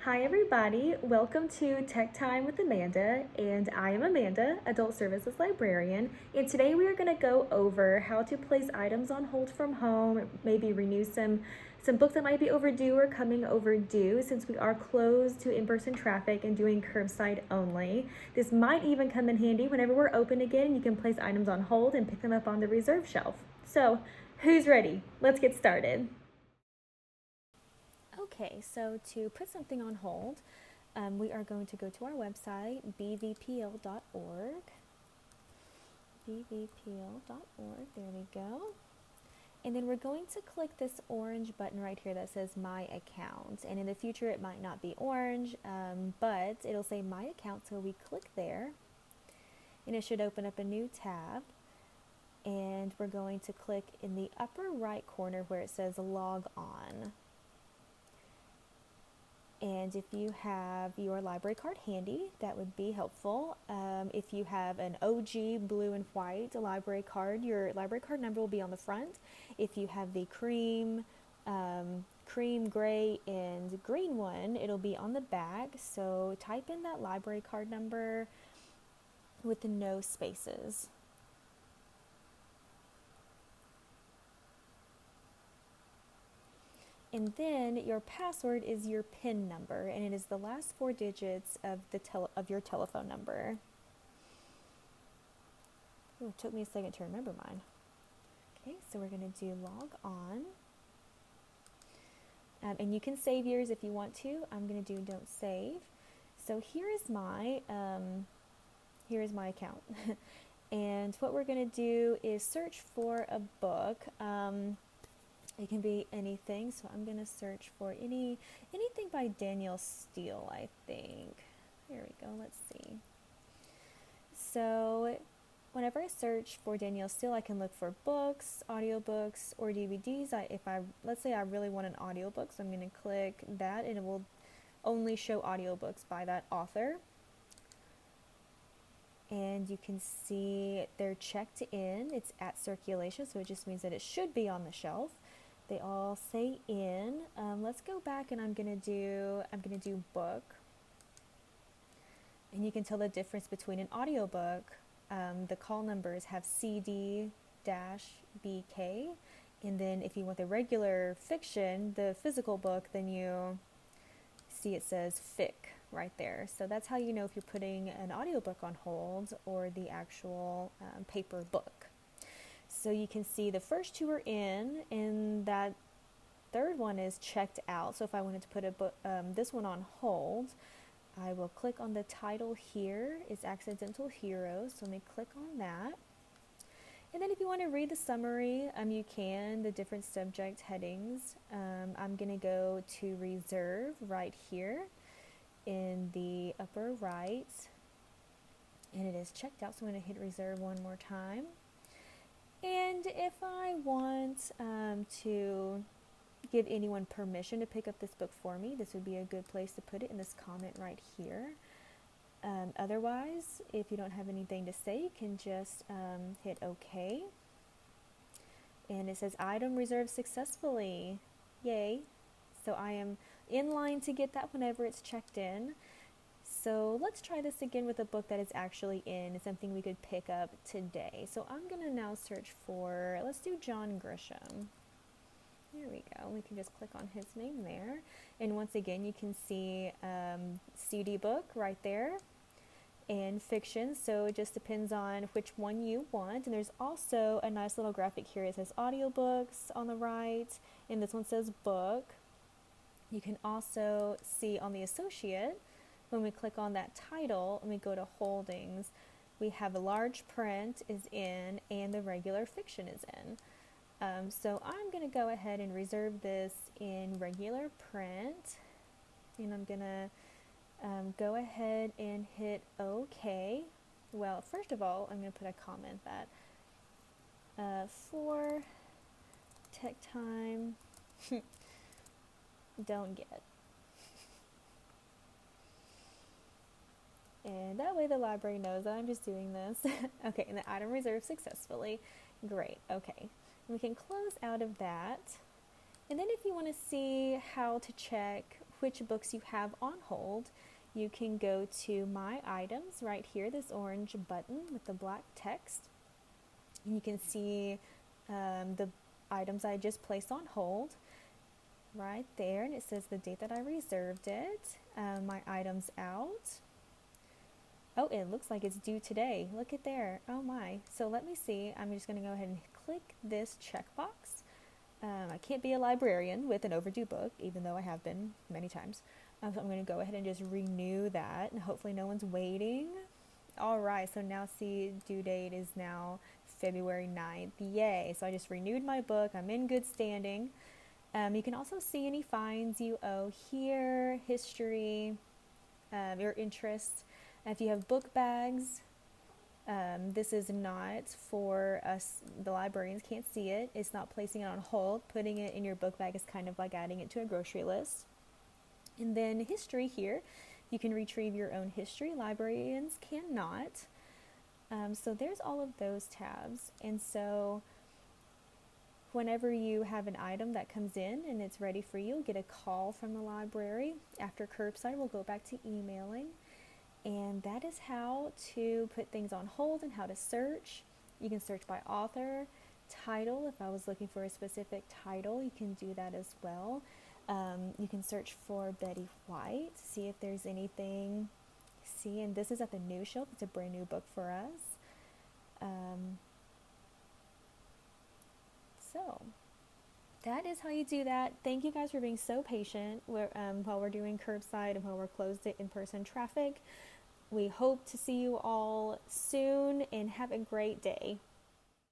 Hi, everybody. Welcome to Tech Time with Amanda, and I am Amanda, Adult Services Librarian. And today we are going to go over how to place items on hold from home, maybe renew some books that might be overdue or coming overdue since we are closed to in-person traffic and doing curbside only. This might even come in handy whenever we're open again. You can place items on hold and pick them up on the reserve shelf. So, who's ready? Let's get started. Okay, so to put something on hold, we are going to go to our website, bvpl.org. bvpl.org, there we go. And then we're going to click this orange button right here that says My Account. And in the future, it might not be orange, but it'll say My Account, so we click there. And it should open up a new tab. And we're going to click in the upper right corner where it says Log On. And if you have your library card handy, that would be helpful. If you have an OG blue and white library card, your library card number will be on the front. If you have the cream, gray, and green one, it'll be on the back. So type in that library card number with no spaces. And then your password is your PIN number, and it is the last four digits of your telephone number. Ooh, it took me a second to remember mine. Okay, so we're going to do log on. And you can save yours if you want to. I'm going to do don't save. So here is my account. And what we're going to do is search for a book. It can be anything, so I'm going to search for anything by Danielle Steele, I think. Here we go, let's see. So whenever I search for Danielle Steele, I can look for books, audiobooks, or DVDs. Let's say I really want an audiobook, so I'm going to click that, and it will only show audiobooks by that author. And you can see they're checked in. It's at circulation, so it just means that it should be on the shelf. They all say in. Let's go back, and I'm gonna do book. And you can tell the difference between an audiobook. The call numbers have CD-BK, and then if you want the regular fiction, the physical book, then you see it says FIC right there. So that's how you know if you're putting an audiobook on hold or the actual paper book. So you can see the first two are in, and that third one is checked out. So if I wanted to put this one on hold, I will click on the title here. It's Accidental Heroes, so let me click on that. And then if you want to read the summary, you can, the different subject headings. I'm going to go to reserve right here in the upper right, and it is checked out, so I'm going to hit reserve one more time. And if I want to give anyone permission to pick up this book for me, this would be a good place to put it in this comment right here. Otherwise, if you don't have anything to say, you can just hit OK. And it says item reserved successfully. Yay. So I am in line to get that whenever it's checked in. So let's try this again with a book that is actually in. It's something we could pick up today. So I'm going to now search for, let's do John Grisham. There we go. We can just click on his name there. And once again, you can see CD book right there and fiction. So it just depends on which one you want. And there's also a nice little graphic here. It says audiobooks on the right, and this one says book. You can also see on the associate, when we click on that title and we go to holdings, we have a large print is in and the regular fiction is in. So I'm going to go ahead and reserve this in regular print, and I'm going to go ahead and hit OK. Well, first of all, I'm going to put a comment that for Tech Time, don't get. And that way the library knows that I'm just doing this. Okay, and the item reserved successfully. Great, okay. And we can close out of that. And then if you want to see how to check which books you have on hold, you can go to My Items right here, this orange button with the black text. And you can see the items I just placed on hold right there, and it says the date that I reserved it. My item's out. Oh, it looks like it's due today. Look at there. Oh my. So let me see. I'm just going to go ahead and click this checkbox. I can't be a librarian with an overdue book, even though I have been many times. So I'm going to go ahead and just renew that, and hopefully no one's waiting. All right, so now see, due date is now February 9th. Yay. So I just renewed my book. I'm in good standing. You can also see any fines you owe here, history, your interest. If you have book bags, this is not for us, the librarians can't see it. It's not placing it on hold. Putting it in your book bag is kind of like adding it to a grocery list. And then history here, you can retrieve your own history. Librarians cannot. So there's all of those tabs. And so whenever you have an item that comes in and it's ready for you, you'll get a call from the library. After curbside, we'll go back to emailing. And that is how to put things on hold and how to search. You can search by author, title. If I was looking for a specific title, you can do that as well. You can search for Betty White, see if there's anything. See, and this is at the new shelf. It's a brand new book for us. So that is how you do that. Thank you guys for being so patient while we're doing curbside and while we're closed to in-person traffic. We hope to see you all soon and have a great day.